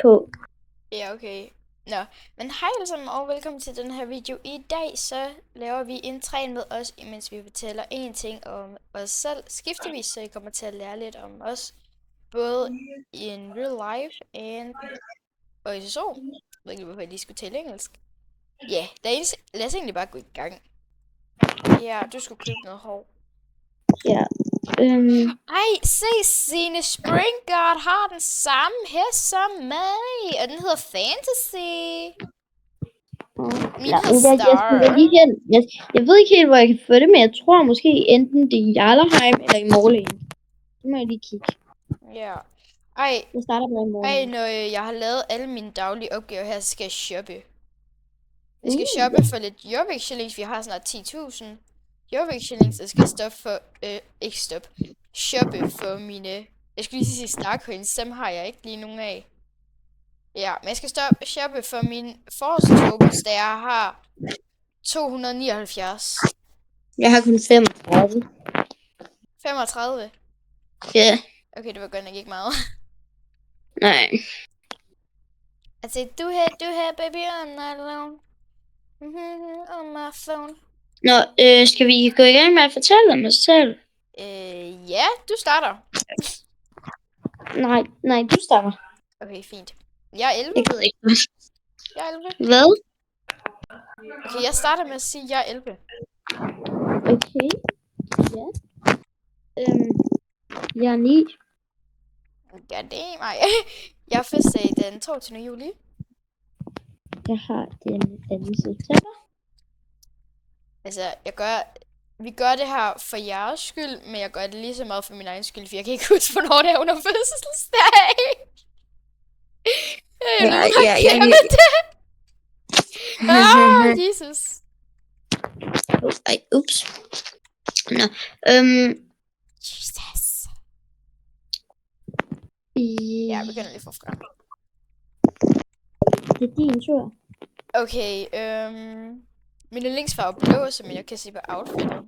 på. Ja, okay. Nå, men hej alle sammen og velkommen til den her video. I dag så laver vi en træn med os, imens vi fortæller en ting om os selv skiftevis, så I kommer til at lære lidt om os. Både in real life og i SSO. Jeg ved ikke, hvorfor jeg lige skulle tale engelsk. Ja, lad os egentlig bare gå i gang. Ja, du skulle købe noget hår. Ja. Ej, se, Signe Springguard har den samme hest som mig, og den hedder Fantasy. Min hedder Star. Jeg ved ikke helt, hvor jeg kan få det, men jeg tror måske enten det er i Jarlerheim eller i Morlane. Det må jeg lige kigge. Ja. Ej, Jeg starter med i Morlane. når jeg har lavet alle mine daglige opgaver her, så skal jeg shoppe. Jeg skal shoppe for lidt Jorvik shillings. Vi har snart 10.000 Jorvik shillings. Jeg skal shoppe for mine... Jeg skulle lige sige Starcoins, dem har jeg ikke lige nogen af. Ja, men jeg skal shoppe for mine forårstokens, da jeg har 279. Jeg har kun 35. 35? Ja. Okay, det var godt nok ikke meget. Nej. Altså, do her, baby, I'm not alone. On my phone. Nå, skal vi gå i gang med at fortælle om os selv? Ja, du starter. Nej, du starter. Okay, fint. Jeg er 11. Jeg ved ikke. Jeg er 11. Hvad? Okay, jeg starter med at sige, at jeg er 11. Okay. Ja. Jeg er 9. Ja, det er mig. Jeg har fødselsdag den 22. juli. Jeg har den 2. september. Altså, vi gør det her for jeres skyld, men jeg gør det lige så meget for min egen skyld, for jeg kan ikke huske, hvornår det er under fødselsdag. Jesus. Ej, ups. Nå, Jesus. Ja, jeg begynder lige forfra. Det er din tur. Okay, min yndlingsfarve er blå, som jeg kan se på outfittet.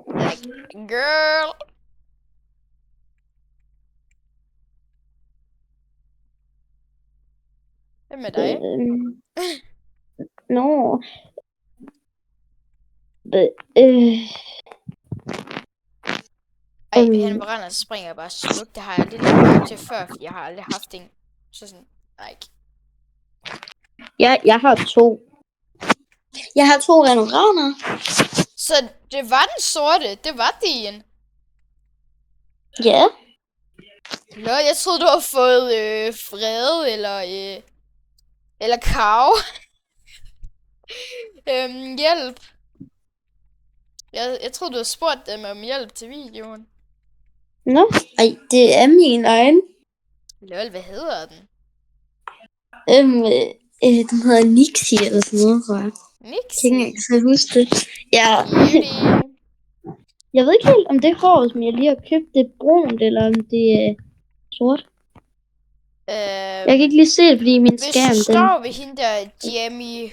Like, girl. Hvad med dig? Nå. Ej, han brænder, så springer jeg bare smukt. Det har jeg aldrig lagt til før, fordi jeg har aldrig haft en. Så sådan, like. Jeg har 2. Jeg har 2 renoraner. Så det var den sorte, det var din. Ja. Nå, jeg troede, du havde fået Frede eller Kav. Hjælp. Jeg troede, du havde spurgt dem om hjælp til videoen. Nå, ej, det er min egen. Lol, hvad hedder den? Den hedder Nixie eller sådan noget, tror jeg. Nixie? Jeg kan ikke huske det. Ja. Beauty. Jeg ved ikke helt, om det hår, som jeg lige har købt, det er brunt, eller om det er sort. Jeg kan ikke lige se det, fordi min skærm... Hvis du står ved hende der, Jamie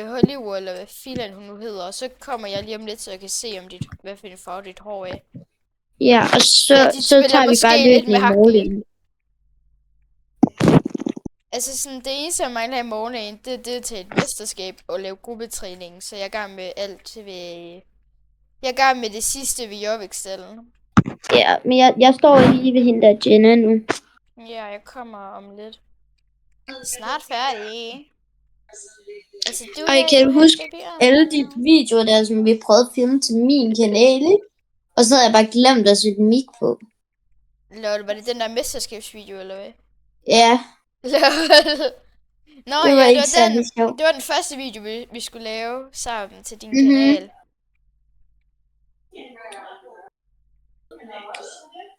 Hollywood, eller hvad filen hun nu hedder, så kommer jeg lige om lidt, så jeg kan se, om hvad for en farve dit hår er. Ja, og så tager vi bare lidt med Morlane. Altså sådan, det eneste, jeg mangler i Morlane, det er til et mesterskab og lave gruppetræning, så jeg er i gang med alt ved... Jeg er i gang med det sidste ved Jorvik-stallen. Ja, men jeg står lige ved hende der Jenna nu. Ja, jeg kommer om lidt. Snart færdig. Altså, Kan du huske alle de videoer der, som vi prøvede at filme til min kanal, ikke? Og så havde jeg bare glemt at sætte mic på. Lol, var det den der mesterskabsvideo, eller hvad? Ja. Lol. Nå, det var ikke særlig sjovt. Det var den første video, vi skulle lave sammen til din kanal.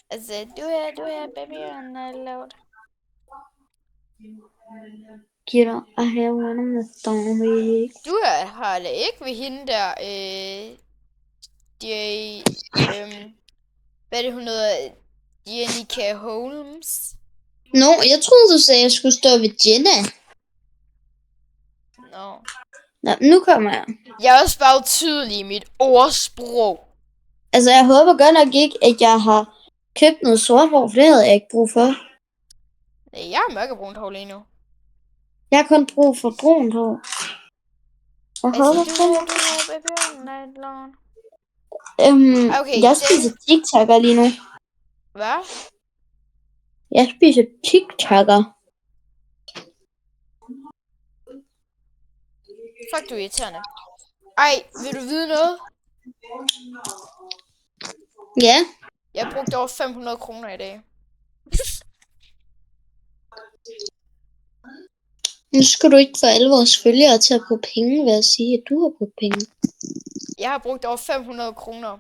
Altså, du er baby on a load. Kidder, I have one of the zombies. Du har da ikke ved hende der, hvad er det hun hedder? Jenica Holmes? Nå, jeg troede du sagde, at jeg skulle stå ved Jenna. Nå, nu kommer jeg. Jeg er også bare utydelig i mit ordsprog. Altså, jeg håber godt nok ikke, at jeg har købt noget sort hår, for det havde jeg ikke brug for. Nej, jeg har mørkebrunt hår lige nu. Jeg har kun brug for brunt hår. Og Altså, hårbrun. du har baby on night long. Okay, Jeg spiser TikToker lige nu. Hvad? Jeg spiser TikToker. Fuck, du er irriterende. Ej, vil du vide noget? Ja. Jeg brugte over 500 kroner i dag. Nu skal du ikke få alle vores følgere til at bruge penge ved at sige, at du har brugt penge. Jeg har brugt over 500 kroner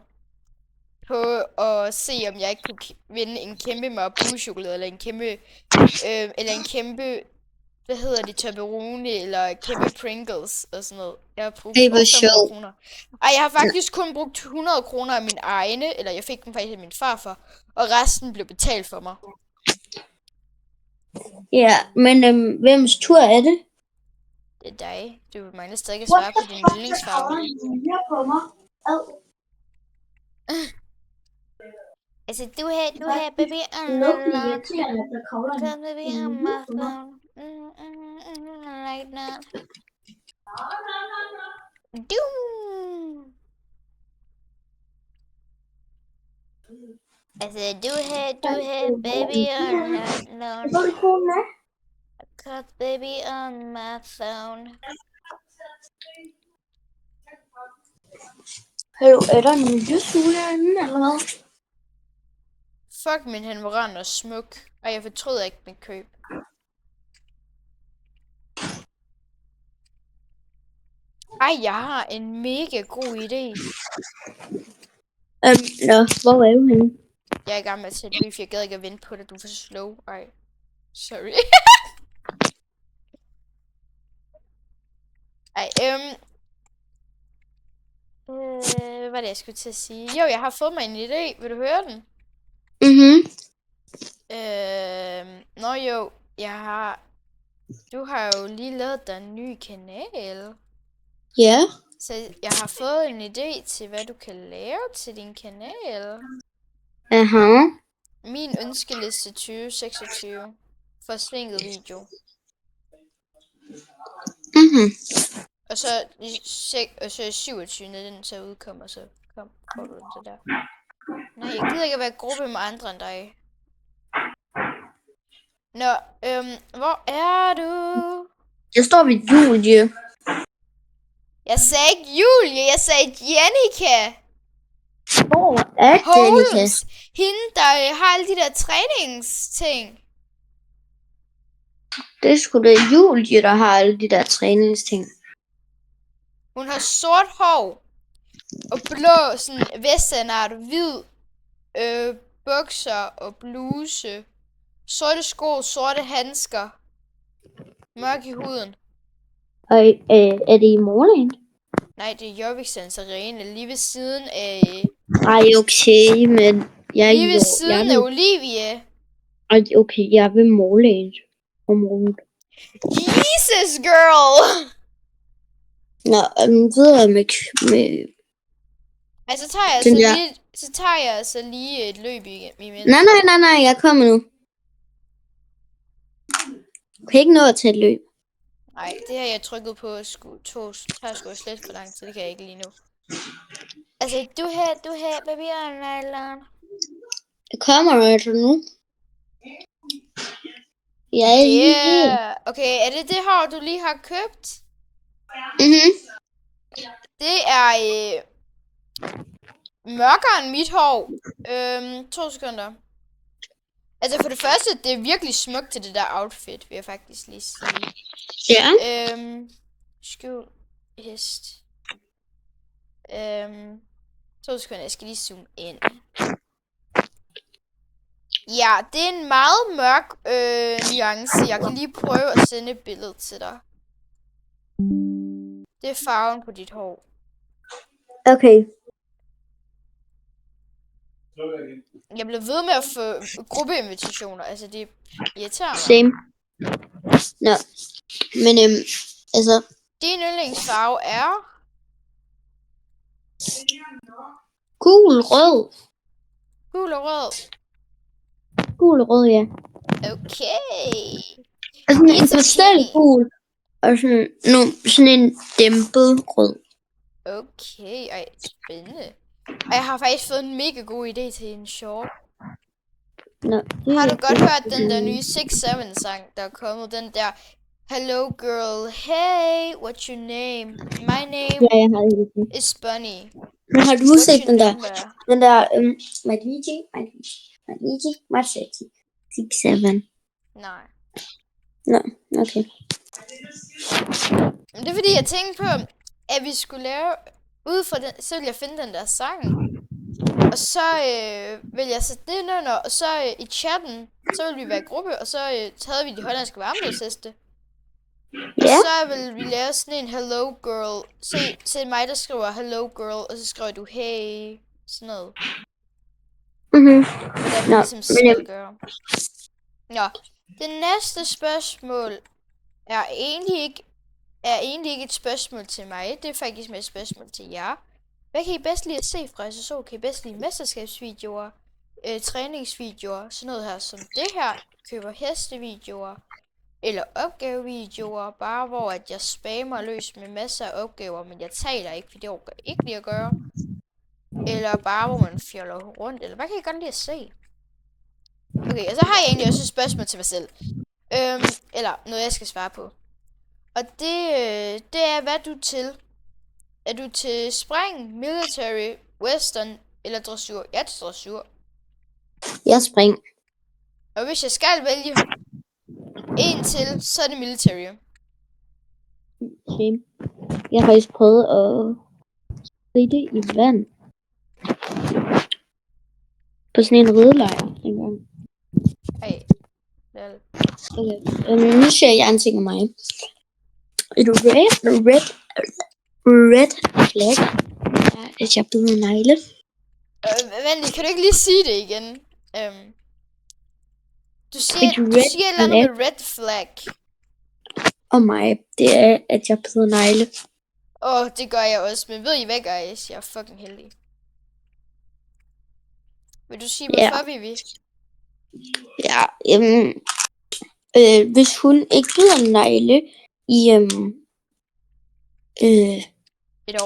på at se, om jeg ikke kunne vinde en kæmpe Marabou-chokolade, eller en kæmpe, hvad hedder det, Toblerone, eller kæmpe Pringles, og sådan noget. Jeg har brugt over 500 kroner. Ej, jeg har faktisk kun brugt 100 kroner af mine egne, eller jeg fik dem faktisk af min farfar, og resten blev betalt for mig. Ja, men hvems tur er det? Det er dig. Du mangler stadig at svare på din yndlingsfarve. Altså, du har baby on baby on my phone. Like that. Altså, du har baby on my phone. Got baby on my phone. Hallo, er der en miljøsule herinde, eller hvad? Fuck, min henvoran er smuk, og jeg fortryder ikke mit køb. Ej, jeg har en mega god idé. Hvor er du henne? Jeg er i gang med at sætte løb, jeg gad ikke at vente på det, du er for slow. Ej, sorry. Ej, hvad var det, jeg skulle til at sige? Jo, jeg har fået mig en idé. Vil du høre den? Nå jo, du har jo lige lavet dig en ny kanal. Ja. Så jeg har fået en idé til, hvad du kan lave til din kanal. Aha. Min ønskeliste 2026. Forsvinket video. Og så 27. den så udkommer, så får du den så der. Nej, jeg gider ikke at være i gruppe med andre end dig. Nå, hvor er du? Jeg står ved Julie. Jeg sagde ikke Julie, jeg sagde Janica. Hvor er Janica? Hende, der har alle de der træningsting. Det er sgu da Julie, der har alle de der træningsting. Hun har sort hår og blå sådan vesternart, hvid bukser og bluse, sorte sko, sorte handsker, mørk i huden. Og er det i Morland? Nej, det er Jørviksands Arena, lige ved siden af... Ej, okay, men... Lige ved siden af Olivia. Ej, okay, jeg er ved Morland området. Jesus, girl! Nå, videre med... Altså, så tager jeg altså lige et løb imens. Nej, jeg kommer nu. Du kan ikke nå at tage et løb. Nej, det har jeg trykket på, tager sgu slet for langt, så det kan jeg ikke lige nu. Altså, du har baby online alarm. Det kommer altså nu. Jeg er lige okay, er det hår, du lige har købt? Det er mørkere end mit hår. 2 sekunder. Altså for det første, det er virkelig smukt til det der outfit, vil jeg faktisk lige sige. Ja. Skjul hest. 2 sekunder, jeg skal lige zoome ind. Ja, det er en meget mørk nuance. Jeg kan lige prøve at sende et billede til dig. Det er farven på dit hår. Okay. Jeg bliver ved med at få gruppeinvitationer. Altså, det irriterer mig. Same. Nå. Men altså... Din yndlingsfarve er... Gul, rød. Gul og rød. Gul og rød, ja. Okay. Altså en It's a pastelgul og sådan en dæmpet rød. Okay, ej, spændende. Og jeg har faktisk fået en mega god idé til en short. Nå, Har du godt hørt den der nye 6-7 sang, der er kommet? Den der, hello girl, hey, what's your name? My name Ja, jeg har hørt den. is Bunny. Men har du What's set your den der? number? Den der, my DJ, my sexy. 6-7. Nej. Nå, okay. Men det er fordi, jeg tænkte på, at vi skulle lave, ud fra den, så ville jeg finde den der sang. Og så vil jeg sætte det under, og så i chatten, så vil vi være i gruppe, og så havde vi de hollandske varmblodsheste. Og Ja. så vil vi lave sådan en hello girl. Se mig, der skriver hello girl, og så skriver du hey, sådan noget. Mhm. Hvordan vi Nå, ligesom skal gøre. Nå, det næste spørgsmål er egentlig ikke et spørgsmål til mig. Det er faktisk mere et spørgsmål til jer. Hvad kan I bedst lide at se fra SSO? Kan I bedst lide mesterskabsvideoer, træningsvideoer, sådan noget her som det her, køber hestevideoer, eller opgavevideoer, bare hvor at jeg spammer løs med masser af opgaver, men jeg taler ikke, for det orker jeg ikke lige at gøre. Eller bare hvor man fjoller rundt, eller hvad kan I godt lide at se? Okay, og så har jeg egentlig også et spørgsmål til mig selv. Eller noget jeg skal svare på. Og det er, hvad du er til. Er du til spring, military, western eller dressur? Jeg er til dressur. Jeg springer. Og hvis jeg skal vælge en til, så er det military. Okay. Jeg har faktisk prøvet at ride i vand. På sådan en ridelejr engang. Ej, lol. Okay. Nu ser jeg en ting af mig. Et red flag er, at jeg bider negle. Vent, kan du ikke lige sige det igen? Du siger et eller andet med red flag. Og mig, det er, at jeg bider negle. Det gør jeg også, men ved I hvad, guys? Jeg er fucking heldig. Vil du sige, hvorfor Vivi? Ja, hvis hun ikke bider negle i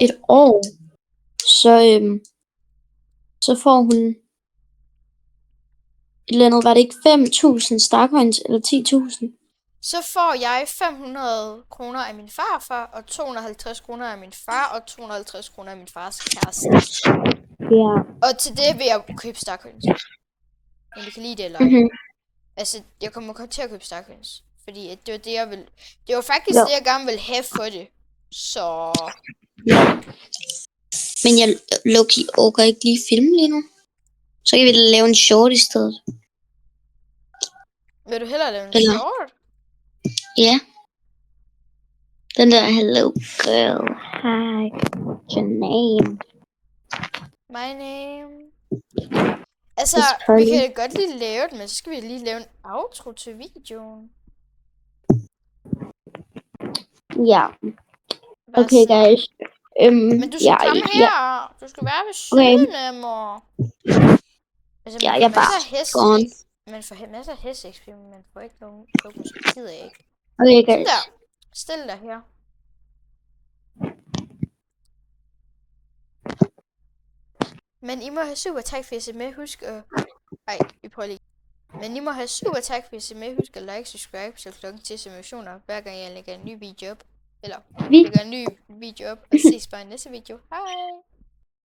et år, så får hun et eller andet, var det ikke 5.000 starcoins eller 10.000? Så får jeg 500 kroner af min farfar, og 250 kroner af min far, og 250 kroner af min fars kæreste. Ja. Og til det vil jeg købe starcoins. Men vi kan lide det eller ej. Altså, jeg kommer til at købe starcoins. Fordi det var det, jeg vil. Det var faktisk det, jeg gerne ville have for det. Så... Men jeg Loki orker ikke lige filme lige nu. Så kan vi lave en short i stedet. Vil du hellere lave en short? Ja. Den der hello girl. Hi. What's your name? My name. Altså, vi kan godt lige lave det, men så skal vi lige lave en outro til videoen. Ja. Okay, guys. Men du skal komme her. Du skal være ved siden af mig. Altså, ja, jeg bare men for masser af hesteeksperiment, man får ikke nogen Pokémon, så gider jeg ikke. Okay, guys. Der. Stil dig her. Men I må have super tak for at se med. Husk at... vi prøver lige. Men I må have super tak for at se med. Husk at like, subscribe, så klokken til simulationer, hver gang jeg lægger en ny video op. Eller lægger en ny video op, og ses bare i næste video. Hej!